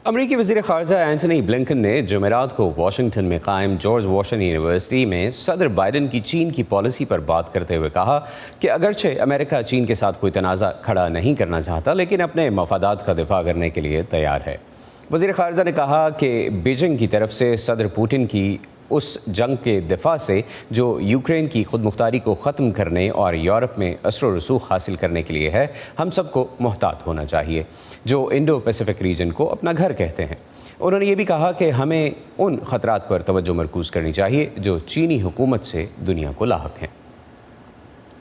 امریکی وزیر خارجہ اینٹنی بلنکن نے جمعرات کو واشنگٹن میں قائم جارج واشنگٹن یونیورسٹی میں صدر بائیڈن کی چین کی پالیسی پر بات کرتے ہوئے کہا کہ اگرچہ امریکہ چین کے ساتھ کوئی تنازع کھڑا نہیں کرنا چاہتا لیکن اپنے مفادات کا دفاع کرنے کے لیے تیار ہے۔ وزیر خارجہ نے کہا کہ بیجنگ کی طرف سے صدر پوٹن کی اس جنگ کے دفاع سے جو یوکرین کی خود مختاری کو ختم کرنے اور یورپ میں اثر و رسوخ حاصل کرنے کے لیے ہے، ہم سب کو محتاط ہونا چاہیے، جو انڈو پیسیفک ریجن کو اپنا گھر کہتے ہیں۔ انہوں نے یہ بھی کہا کہ ہمیں ان خطرات پر توجہ مرکوز کرنی چاہیے جو چینی حکومت سے دنیا کو لاحق ہیں۔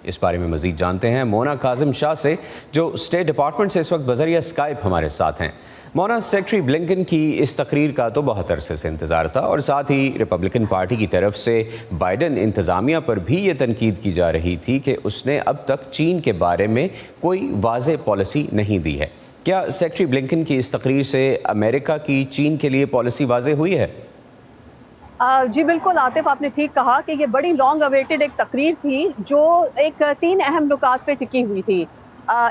اس بارے میں مزید جانتے ہیں مونا کاظم شاہ سے، جو اسٹیٹ ڈپارٹمنٹ سے اس وقت بذریعہ اسکائپ ہمارے ساتھ ہیں۔ مونا، سیکرٹری بلنکن کی اس تقریر کا تو بہت عرصے سے انتظار تھا اور ساتھ ہی ریپبلکن پارٹی کی طرف سے بائیڈن انتظامیہ پر بھی یہ تنقید کی جا رہی تھی کہ اس نے اب تک چین کے بارے میں کوئی واضح پالیسی نہیں دی ہے۔ کیا سیکرٹری بلنکن کی اس تقریر سے امریکہ کی چین کے لیے پالیسی واضح ہوئی ہے؟ جی بالکل عاطف، آپ نے ٹھیک کہا کہ یہ بڑی لانگ اویٹڈ ایک تقریر تھی جو ایک 3 اہم نکات پہ ٹکی ہوئی تھی۔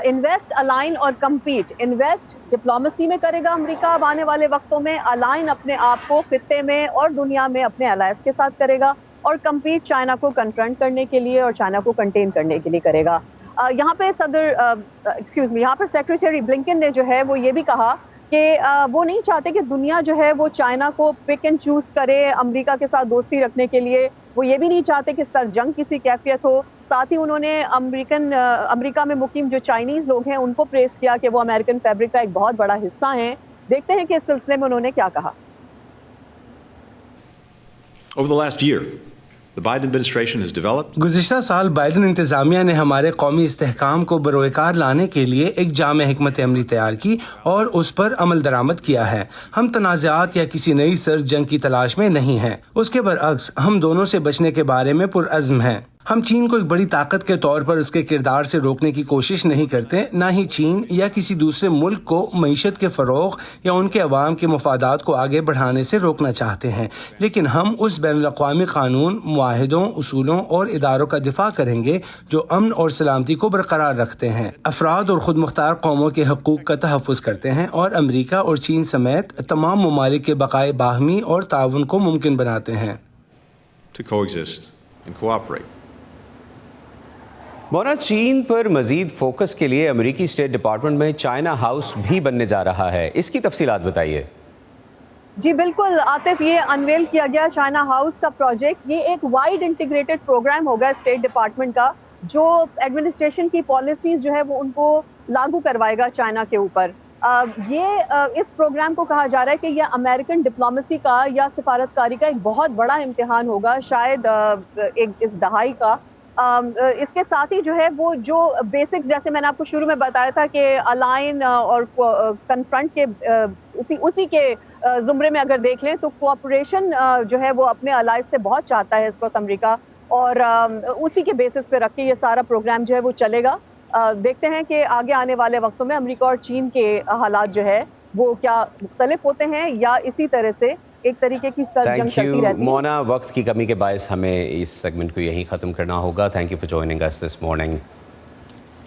انویسٹ، الائن اور کمپیٹ۔ انویسٹ ڈپلومیسی میں کرے گا امریکہ اب آنے والے وقتوں میں، الائن اپنے آپ کو خطے میں اور دنیا میں اپنے الائز کے ساتھ کرے گا، اور کمپیٹ چائنا کو کنفرنٹ کرنے کے لیے اور چائنا کو کنٹین کرنے کے لیے کرے گا۔ یہاں پہ یہاں پر سیکریٹری بلنکن نے جو ہے وہ یہ بھی کہا کہ وہ نہیں چاہتے کہ دنیا جو ہے وہ چائنا کو پک اینڈ چوز کرے امریکہ کے ساتھ دوستی رکھنے کے لیے۔ وہ یہ بھی نہیں چاہتے کہ سر جنگ کسی کیفیت ہو۔ ساتھ ہی انہوں نے امریکہ میں مقیم جو چائنیز لوگ ہیں ان کو پریز کیا کہ وہ امریکن فیبرک کا ایک بہت بڑا حصہ ہیں۔ دیکھتے ہیں کہ اس سلسلے میں انہوں نے کیا کہا۔ گزشتہ سال بائیڈن انتظامیہ نے ہمارے قومی استحکام کو بروئے کار لانے کے لیے ایک جامع حکمت عملی تیار کی اور اس پر عمل درآمد کیا ہے۔ ہم تنازعات یا کسی نئی سرد جنگ کی تلاش میں نہیں ہیں، اس کے برعکس ہم دونوں سے بچنے کے بارے میں پرعزم ہیں۔ ہم چین کو ایک بڑی طاقت کے طور پر اس کے کردار سے روکنے کی کوشش نہیں کرتے، نہ ہی چین یا کسی دوسرے ملک کو معیشت کے فروغ یا ان کے عوام کے مفادات کو آگے بڑھانے سے روکنا چاہتے ہیں، لیکن ہم اس بین الاقوامی قانون، معاہدوں، اصولوں اور اداروں کا دفاع کریں گے جو امن اور سلامتی کو برقرار رکھتے ہیں، افراد اور خود مختار قوموں کے حقوق کا تحفظ کرتے ہیں اور امریکہ اور چین سمیت تمام ممالک کے بقائے باہمی اور تعاون کو ممکن بناتے ہیں۔ مونا، چین پر مزید فوکس کے لیے امریکی اسٹیٹ ڈپارٹمنٹ میں چائنا ہاؤس بھی بننے جا رہا ہے، اس کی تفصیلات بتائیے۔ جی بالکل عاطف، یہ انویل کیا گیا چائنا ہاؤس کا پروجیکٹ۔ یہ ایک وائڈ انٹیگریٹڈ پروگرام ہوگا اسٹیٹ ڈپارٹمنٹ کا، جو ایڈمنسٹریشن کی پالیسیز جو ہے وہ ان کو لاگو کروائے گا چائنا کے اوپر۔ اس پروگرام کو کہا جا رہا ہے کہ یہ امریکن ڈپلومیسی کا یا سفارتکاری کا ایک بہت بڑا امتحان ہوگا، شاید اس دہائی کا۔ اس کے ساتھ ہی جو ہے وہ جو بیسکس، جیسے میں نے آپ کو شروع میں بتایا تھا کہ الائن اور کنفرنٹ کے اسی کے زمرے میں اگر دیکھ لیں تو کوآپریشن جو ہے وہ اپنے الائز سے بہت چاہتا ہے اس وقت امریکہ، اور اسی کے بیسس پہ رکھ کے یہ سارا پروگرام جو ہے وہ چلے گا۔ دیکھتے ہیں کہ آگے آنے والے وقتوں میں امریکہ اور چین کے حالات جو ہے وہ کیا مختلف ہوتے ہیں یا اسی طرح سے ایک طریقے کی سر جنگ چلتی رہتی ہے۔ مونا، وقت کی کمی کے باعث ہمیں اس سیگمنٹ کو یہیں ختم کرنا ہوگا۔ تھینک یو فار جوائننگ اس دس مارننگ۔